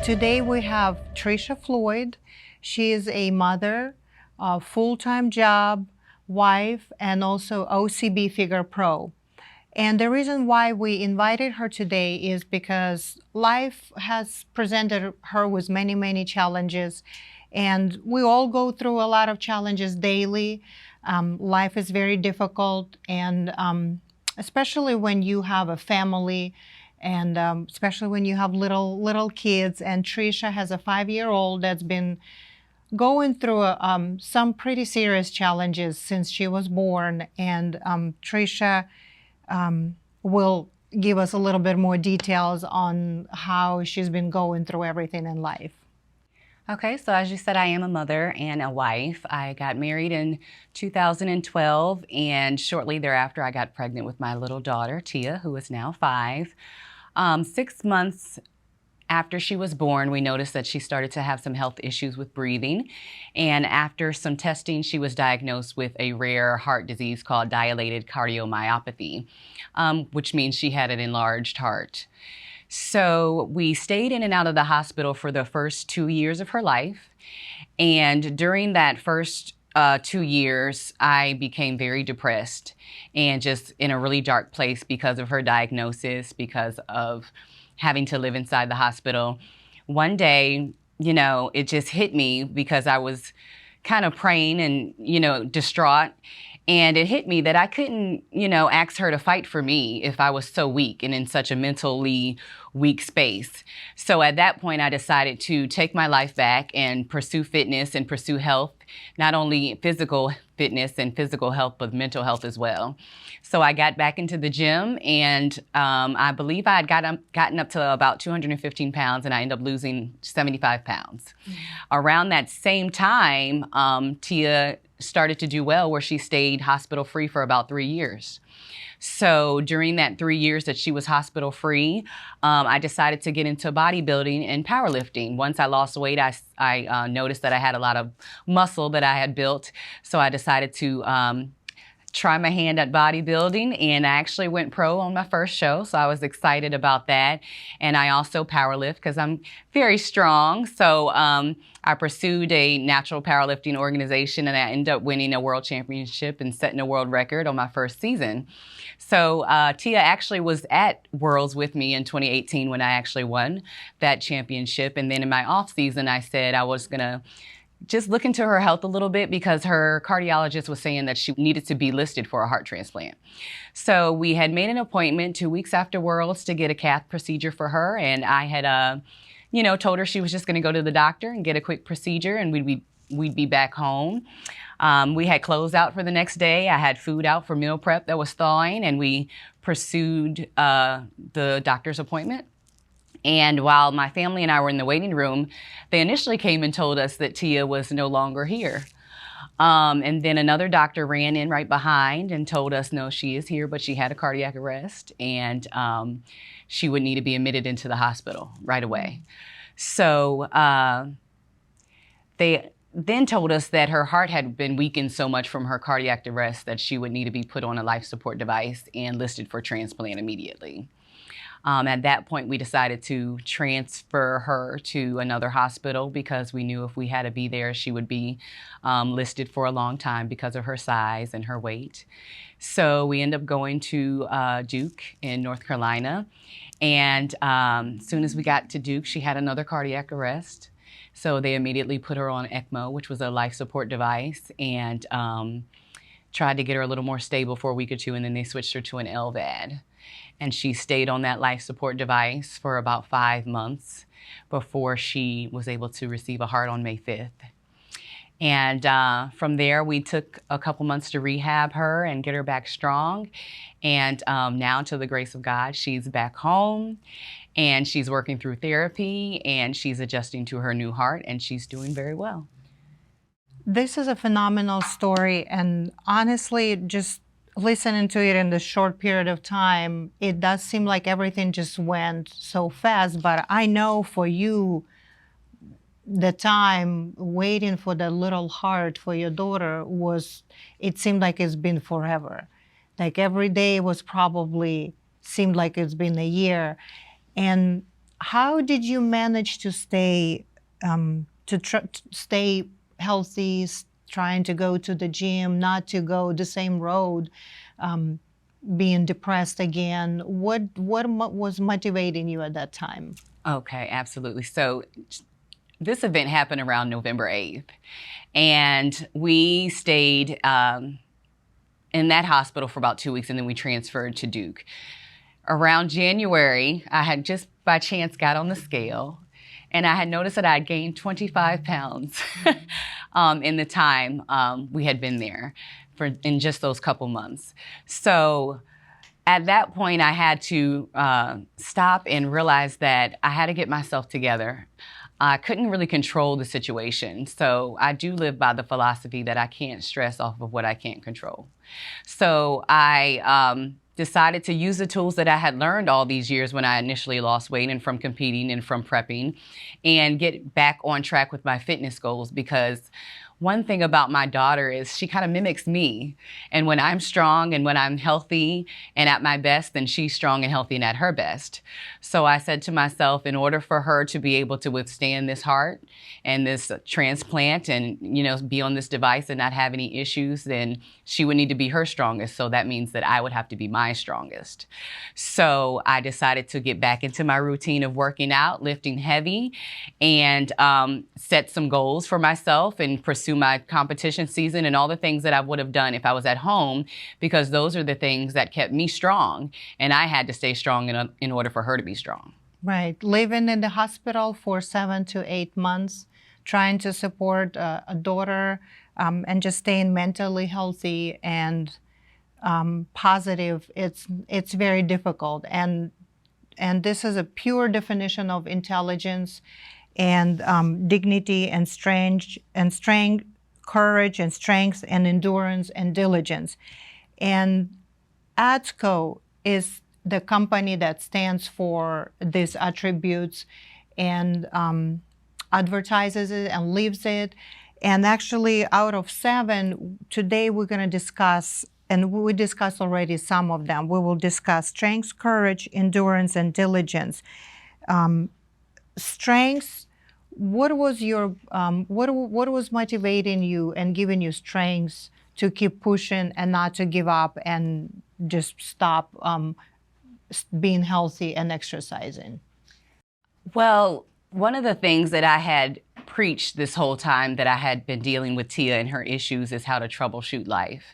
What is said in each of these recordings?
Today we have Tricia Floyd. She is a mother, a full-time job, wife, and also OCB Figure Pro. And the reason why we invited her today is because life has presented her with many, many challenges. And we all go through a lot of challenges daily. Life is very difficult, and especially when you have a family, and especially when you have little kids. And Tricia has a 5-year-old that's been going through some pretty serious challenges since she was born. And Tricia will give us a little bit more details on how she's been going through everything in life. Okay, so as you said, I am a mother and a wife. I got married in 2012, and shortly thereafter I got pregnant with my little daughter, Tia, who is now 5. 6 months after she was born, we noticed that she started to have some health issues with breathing. And after some testing, she was diagnosed with a rare heart disease called dilated cardiomyopathy, which means she had an enlarged heart. So we stayed in and out of the hospital for the first 2 years of her life. And during that first 2 years, I became very depressed and just in a really dark place because of her diagnosis, because of having to live inside the hospital. One day, it just hit me because I was kind of praying and, distraught. And it hit me that I couldn't, ask her to fight for me if I was so weak and in such a mentally weak space. So at that point, I decided to take my life back and pursue fitness and pursue health, not only physical fitness and physical health, but mental health as well. So I got back into the gym, and I believe I had gotten up to about 215 pounds, and I ended up losing 75 pounds. Mm-hmm. Around that same time, Tia started to do well, where she stayed hospital free for about 3 years. So during that 3 years that she was hospital free, I decided to get into bodybuilding and powerlifting. Once I lost weight, I noticed that I had a lot of muscle that I had built. So I decided to try my hand at bodybuilding, and I actually went pro on my first show, so I was excited about that. And I also powerlift because I'm very strong. So I pursued a natural powerlifting organization, and I ended up winning a world championship and setting a world record on my first season. So Tia actually was at Worlds with me in 2018 when I actually won that championship. And then in my off season, I said I was gonna just look into her health a little bit because her cardiologist was saying that she needed to be listed for a heart transplant. So we had made an appointment 2 weeks after Worlds to get a cath procedure for her, and I had told her she was just going to go to the doctor and get a quick procedure, and we'd be back home. We had clothes out for the next day. I had food out for meal prep that was thawing, and we pursued the doctor's appointment. And while my family and I were in the waiting room, they initially came and told us that Tia was no longer here. And then another doctor ran in right behind and told us, no, she is here, but she had a cardiac arrest, and she would need to be admitted into the hospital right away. So they then told us that her heart had been weakened so much from her cardiac arrest that she would need to be put on a life support device and listed for transplant immediately. At that point, we decided to transfer her to another hospital because we knew if we had to be there, she would be listed for a long time because of her size and her weight. So we ended up going to Duke in North Carolina. And as soon as we got to Duke, she had another cardiac arrest. So they immediately put her on ECMO, which was a life support device, and tried to get her a little more stable for a week or two, and then they switched her to an LVAD. And she stayed on that life support device for about 5 months before she was able to receive a heart on May 5th. And from there, we took a couple months to rehab her and get her back strong. And now, to the grace of God, she's back home, and she's working through therapy, and she's adjusting to her new heart, and she's doing very well. This is a phenomenal story, and honestly, just listening to it in this short period of time, it does seem like everything just went so fast. But I know for you, the time waiting for the little heart for your daughter it seemed like it's been forever. Like every day was probably seemed like it's been a year. And how did you manage to stay stay healthy, trying to go to the gym, not to go the same road, um, being depressed again? What was motivating you at that time? Okay, absolutely. So this event happened around November 8th, and we stayed in that hospital for about 2 weeks, and then we transferred to Duke. Around January, I had just by chance got on the scale, and I had noticed that I had gained 25 pounds in the time we had been there in just those couple months. So at that point, I had to stop and realize that I had to get myself together. I couldn't really control the situation. So I do live by the philosophy that I can't stress off of what I can't control. So I decided to use the tools that I had learned all these years when I initially lost weight and from competing and from prepping, and get back on track with my fitness goals, because one thing about my daughter is she kind of mimics me. And when I'm strong and when I'm healthy and at my best, then she's strong and healthy and at her best. So I said to myself, in order for her to be able to withstand this heart and this transplant and, be on this device and not have any issues, then she would need to be her strongest. So that means that I would have to be my strongest. So I decided to get back into my routine of working out, lifting heavy, and set some goals for myself and pursue my competition season and all the things that I would have done if I was at home, because those are the things that kept me strong, and I had to stay strong in order for her to be strong. Right. Living in the hospital for 7 to 8 months, trying to support a daughter, and just staying mentally healthy and positive, it's very difficult. And this is a pure definition of intelligence and dignity and strength, courage and strength and endurance and diligence. And ATHSCHO is the company that stands for these attributes and advertises it and lives it. And actually, out of 7, today we're going to discuss, and we discussed already some of them. We will discuss strength, courage, endurance, and diligence. Strength. What was your what was motivating you and giving you strength to keep pushing and not to give up and just stop being healthy and exercising? Well, one of the things that I had preached this whole time that I had been dealing with Tia and her issues is how to troubleshoot life.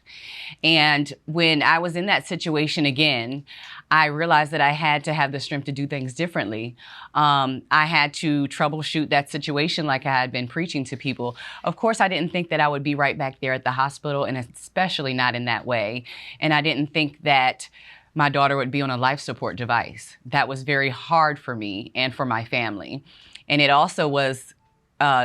And when I was in that situation again, I realized that I had to have the strength to do things differently. I had to troubleshoot that situation like I had been preaching to people. Of course, I didn't think that I would be right back there at the hospital, and especially not in that way. And I didn't think that my daughter would be on a life support device. That was very hard for me and for my family. And it also was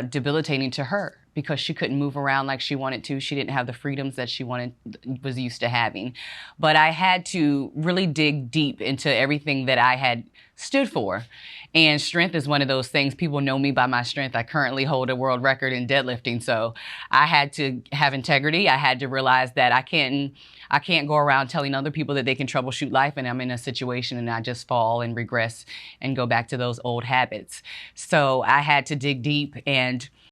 debilitating to her, because she couldn't move around like she wanted to. She didn't have the freedoms that she was used to having. But I had to really dig deep into everything that I had stood for. And strength is one of those things. People know me by my strength. I currently hold a world record in deadlifting. So I had to have integrity. I had to realize that I can't go around telling other people that they can troubleshoot life, and I'm in a situation and I just fall and regress and go back to those old habits. So I had to dig deep and